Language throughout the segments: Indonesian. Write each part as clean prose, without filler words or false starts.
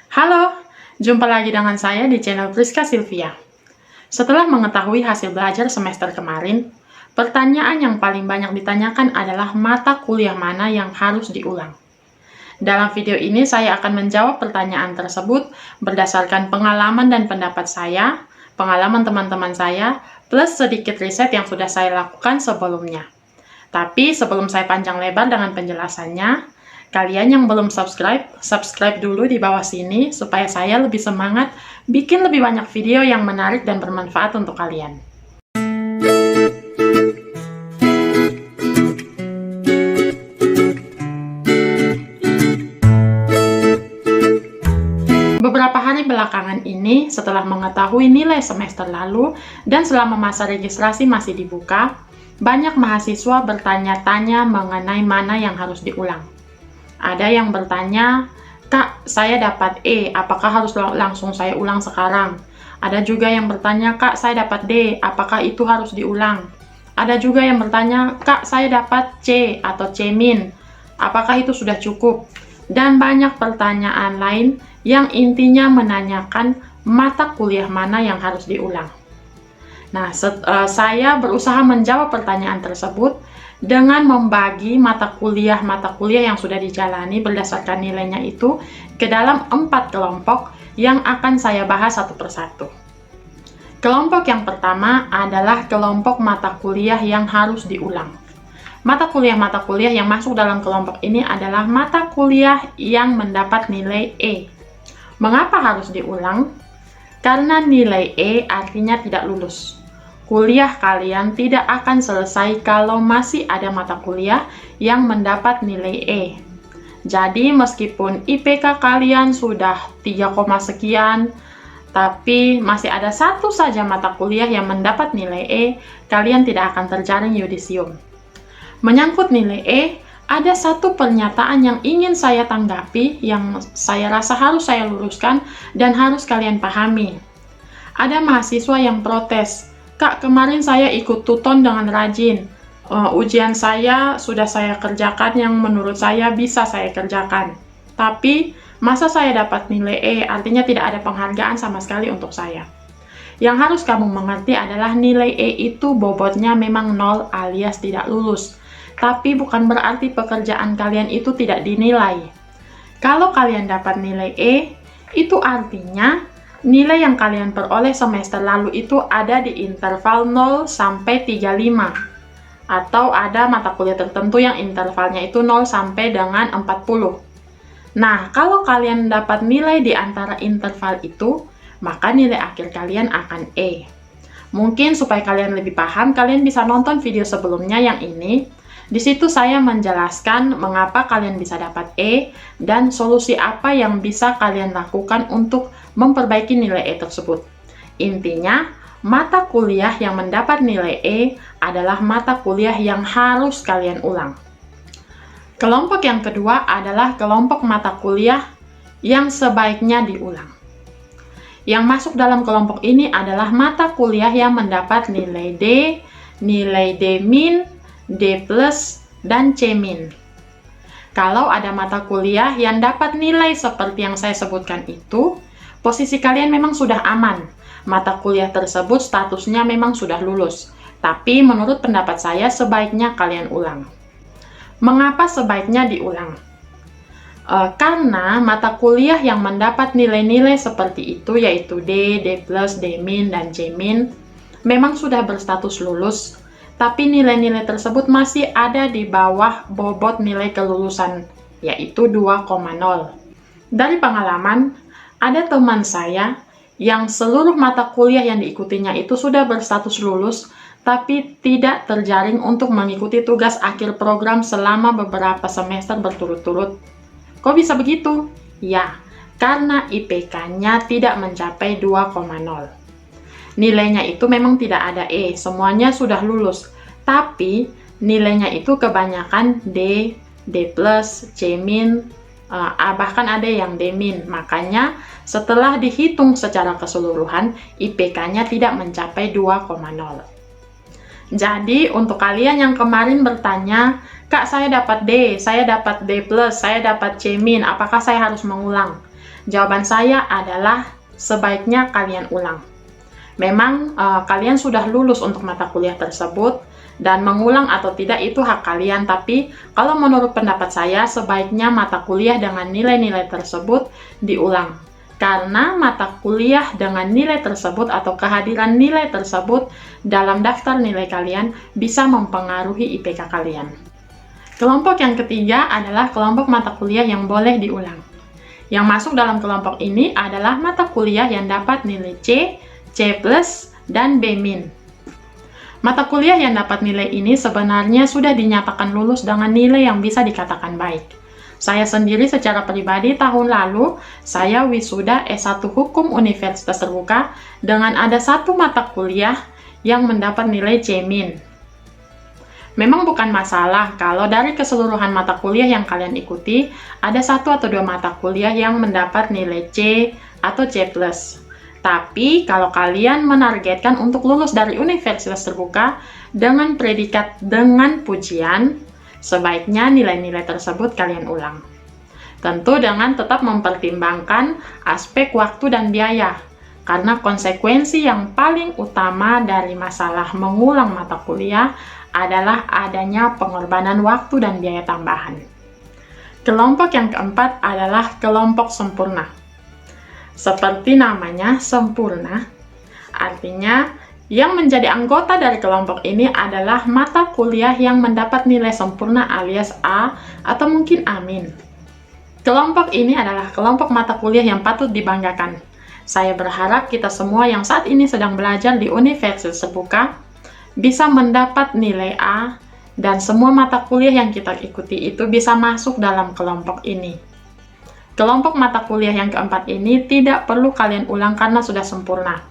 Halo, jumpa lagi dengan saya di channel Priska Sylvia. Setelah mengetahui hasil belajar semester kemarin, pertanyaan yang paling banyak ditanyakan adalah mata kuliah mana yang harus diulang. Dalam video ini saya akan menjawab pertanyaan tersebut berdasarkan pengalaman dan pendapat saya, pengalaman teman-teman saya, plus sedikit riset yang sudah saya lakukan sebelumnya. Tapi sebelum saya panjang lebar dengan penjelasannya, kalian yang belum subscribe dulu di bawah sini supaya saya lebih semangat bikin lebih banyak video yang menarik dan bermanfaat untuk kalian. Beberapa hari belakangan ini, setelah mengetahui nilai semester lalu dan selama masa registrasi masih dibuka, banyak mahasiswa bertanya-tanya mengenai mana yang harus diulang. Ada yang bertanya, "Kak, saya dapat E, apakah harus langsung saya ulang sekarang?" Ada juga yang bertanya, "Kak, saya dapat D, apakah itu harus diulang?" Ada juga yang bertanya, "Kak, saya dapat C atau C-, apakah itu sudah cukup?" Dan banyak pertanyaan lain yang intinya menanyakan mata kuliah mana yang harus diulang. Nah, saya berusaha menjawab pertanyaan tersebut dengan membagi mata kuliah yang sudah dijalani berdasarkan nilainya itu ke dalam 4 kelompok yang akan saya bahas satu persatu. Kelompok yang pertama adalah kelompok mata kuliah yang harus diulang. Mata kuliah yang masuk dalam kelompok ini adalah mata kuliah yang mendapat nilai E. Mengapa harus diulang? Karena nilai E artinya tidak lulus. Kuliah kalian tidak akan selesai kalau masih ada mata kuliah yang mendapat nilai E. Jadi meskipun IPK kalian sudah 3, sekian, tapi masih ada satu saja mata kuliah yang mendapat nilai E, kalian tidak akan terjaring yudisium. Menyangkut nilai E, ada satu pernyataan yang ingin saya tanggapi yang saya rasa harus saya luruskan dan harus kalian pahami. Ada mahasiswa yang protes, "Kak, kemarin saya ikut tuton dengan rajin. Ujian saya sudah saya kerjakan yang menurut saya bisa saya kerjakan. Tapi, masa saya dapat nilai E, artinya tidak ada penghargaan sama sekali untuk saya." Yang harus kamu mengerti adalah nilai E itu bobotnya memang 0 alias tidak lulus. Tapi bukan berarti pekerjaan kalian itu tidak dinilai. Kalau kalian dapat nilai E, itu artinya nilai yang kalian peroleh semester lalu itu ada di interval 0 sampai 35. Atau ada mata kuliah tertentu yang intervalnya itu 0 sampai dengan 40. Nah, kalau kalian dapat nilai di antara interval itu, maka nilai akhir kalian akan E. Mungkin supaya kalian lebih paham, kalian bisa nonton video sebelumnya yang ini. Di situ saya menjelaskan mengapa kalian bisa dapat E dan solusi apa yang bisa kalian lakukan untuk memperbaiki nilai E tersebut. Intinya, mata kuliah yang mendapat nilai E adalah mata kuliah yang harus kalian ulang. Kelompok yang kedua adalah kelompok mata kuliah yang sebaiknya diulang. Yang masuk dalam kelompok ini adalah mata kuliah yang mendapat nilai D, nilai D-, D+, dan C-. Kalau ada mata kuliah yang dapat nilai seperti yang saya sebutkan itu, posisi kalian memang sudah aman. Mata kuliah tersebut statusnya memang sudah lulus. Tapi menurut pendapat saya sebaiknya kalian ulang. Mengapa sebaiknya diulang? Karena mata kuliah yang mendapat nilai-nilai seperti itu yaitu D, D+, D-, dan C-, memang sudah berstatus lulus. Tapi nilai-nilai tersebut masih ada di bawah bobot nilai kelulusan, yaitu 2,0. Dari pengalaman, ada teman saya yang seluruh mata kuliah yang diikutinya itu sudah berstatus lulus, tapi tidak terjaring untuk mengikuti tugas akhir program selama beberapa semester berturut-turut. Kok bisa begitu? Ya, karena IPK-nya tidak mencapai 2,0. Nilainya itu memang tidak ada E, semuanya sudah lulus. Tapi nilainya itu kebanyakan D, D+, C-, bahkan ada yang D-. Makanya setelah dihitung secara keseluruhan, IPK-nya tidak mencapai 2,0. Jadi untuk kalian yang kemarin bertanya, "Kak, saya dapat D, saya dapat D+, saya dapat C-, apakah saya harus mengulang?" Jawaban saya adalah sebaiknya kalian ulang. Memang kalian sudah lulus untuk mata kuliah tersebut, dan mengulang atau tidak itu hak kalian, tapi kalau menurut pendapat saya, sebaiknya mata kuliah dengan nilai-nilai tersebut diulang. Karena mata kuliah dengan nilai tersebut atau kehadiran nilai tersebut dalam daftar nilai kalian bisa mempengaruhi IPK kalian. Kelompok yang ketiga adalah kelompok mata kuliah yang boleh diulang. Yang masuk dalam kelompok ini adalah mata kuliah yang dapat nilai C, C+, dan B-. Mata kuliah yang dapat nilai ini sebenarnya sudah dinyatakan lulus dengan nilai yang bisa dikatakan baik. Saya sendiri secara pribadi tahun lalu, saya wisuda S1 Hukum Universitas Terbuka dengan ada satu mata kuliah yang mendapat nilai C-. Memang bukan masalah kalau dari keseluruhan mata kuliah yang kalian ikuti, ada satu atau dua mata kuliah yang mendapat nilai C atau C+. Tapi, kalau kalian menargetkan untuk lulus dari Universitas Terbuka dengan predikat dengan pujian, sebaiknya nilai-nilai tersebut kalian ulang. Tentu dengan tetap mempertimbangkan aspek waktu dan biaya, karena konsekuensi yang paling utama dari masalah mengulang mata kuliah adalah adanya pengorbanan waktu dan biaya tambahan. Kelompok yang keempat adalah kelompok sempurna. Seperti namanya, sempurna, artinya yang menjadi anggota dari kelompok ini adalah mata kuliah yang mendapat nilai sempurna alias A atau mungkin A-. Kelompok ini adalah kelompok mata kuliah yang patut dibanggakan. Saya berharap kita semua yang saat ini sedang belajar di Universitas Terbuka bisa mendapat nilai A dan semua mata kuliah yang kita ikuti itu bisa masuk dalam kelompok ini. Kelompok mata kuliah yang keempat ini tidak perlu kalian ulang karena sudah sempurna.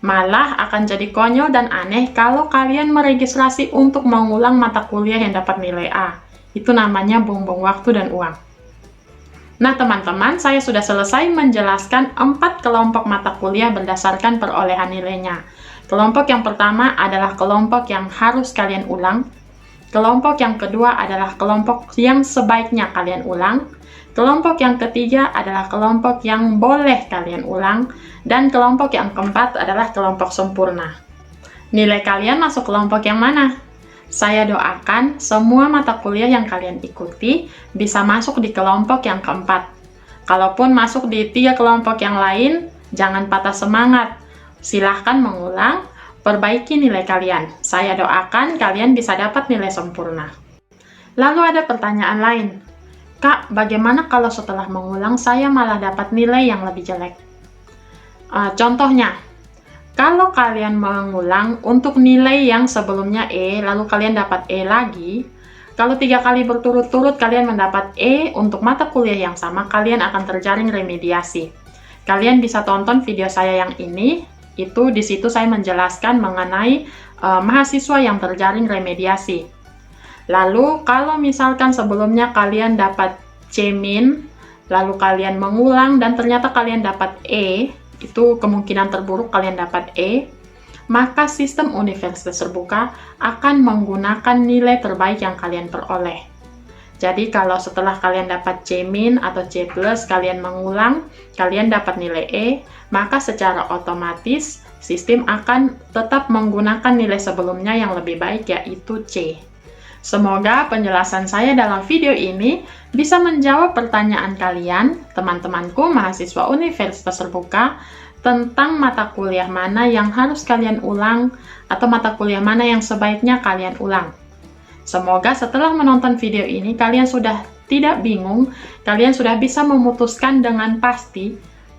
Malah akan jadi konyol dan aneh kalau kalian meregistrasi untuk mengulang mata kuliah yang dapat nilai A. Itu namanya buang-buang waktu dan uang. Nah teman-teman, saya sudah selesai menjelaskan 4 kelompok mata kuliah berdasarkan perolehan nilainya. Kelompok yang pertama adalah kelompok yang harus kalian ulang. Kelompok yang kedua adalah kelompok yang sebaiknya kalian ulang. Kelompok yang ketiga adalah kelompok yang boleh kalian ulang, dan kelompok yang keempat adalah kelompok sempurna. Nilai kalian masuk kelompok yang mana? Saya doakan semua mata kuliah yang kalian ikuti bisa masuk di kelompok yang keempat. Kalaupun masuk di 3 kelompok yang lain, jangan patah semangat. Silahkan mengulang, perbaiki nilai kalian. Saya doakan kalian bisa dapat nilai sempurna. Lalu ada pertanyaan lain. Kak, bagaimana kalau setelah mengulang saya malah dapat nilai yang lebih jelek? Contohnya, kalau kalian mengulang untuk nilai yang sebelumnya E, lalu kalian dapat E lagi, kalau 3 kali berturut-turut kalian mendapat E untuk mata kuliah yang sama, kalian akan terjaring remediasi. Kalian bisa tonton video saya yang ini, itu di situ saya menjelaskan mengenai mahasiswa yang terjaring remediasi. Lalu, kalau misalkan sebelumnya kalian dapat C-, lalu kalian mengulang dan ternyata kalian dapat E, itu kemungkinan terburuk kalian dapat E, maka sistem Universitas Terbuka akan menggunakan nilai terbaik yang kalian peroleh. Jadi, kalau setelah kalian dapat C- atau C+, kalian mengulang, kalian dapat nilai E, maka secara otomatis sistem akan tetap menggunakan nilai sebelumnya yang lebih baik, yaitu C. Semoga penjelasan saya dalam video ini bisa menjawab pertanyaan kalian, teman-temanku mahasiswa Universitas Terbuka, tentang mata kuliah mana yang harus kalian ulang atau mata kuliah mana yang sebaiknya kalian ulang. Semoga setelah menonton video ini kalian sudah tidak bingung, kalian sudah bisa memutuskan dengan pasti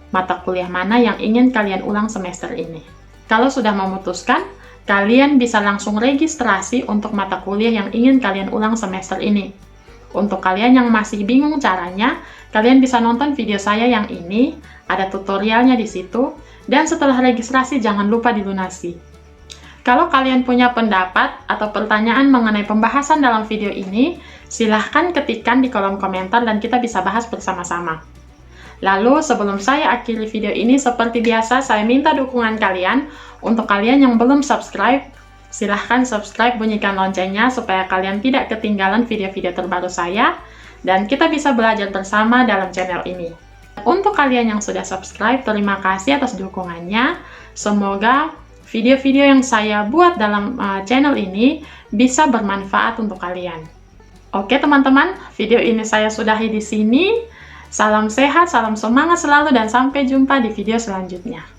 mata kuliah mana yang ingin kalian ulang semester ini. Kalau sudah memutuskan, kalian bisa langsung registrasi untuk mata kuliah yang ingin kalian ulang semester ini. Untuk kalian yang masih bingung caranya, kalian bisa nonton video saya yang ini, ada tutorialnya di situ, dan setelah registrasi jangan lupa dilunasi. Kalau kalian punya pendapat atau pertanyaan mengenai pembahasan dalam video ini, silahkan ketikkan di kolom komentar dan kita bisa bahas bersama-sama. Lalu, sebelum saya akhiri video ini, seperti biasa, saya minta dukungan kalian. Untuk kalian yang belum subscribe, silahkan subscribe, bunyikan loncengnya supaya kalian tidak ketinggalan video-video terbaru saya, dan kita bisa belajar bersama dalam channel ini. Untuk kalian yang sudah subscribe, terima kasih atas dukungannya. Semoga video-video yang saya buat dalam channel ini bisa bermanfaat untuk kalian. Oke teman-teman, video ini saya sudahi di sini. Salam sehat, salam semangat selalu, dan sampai jumpa di video selanjutnya.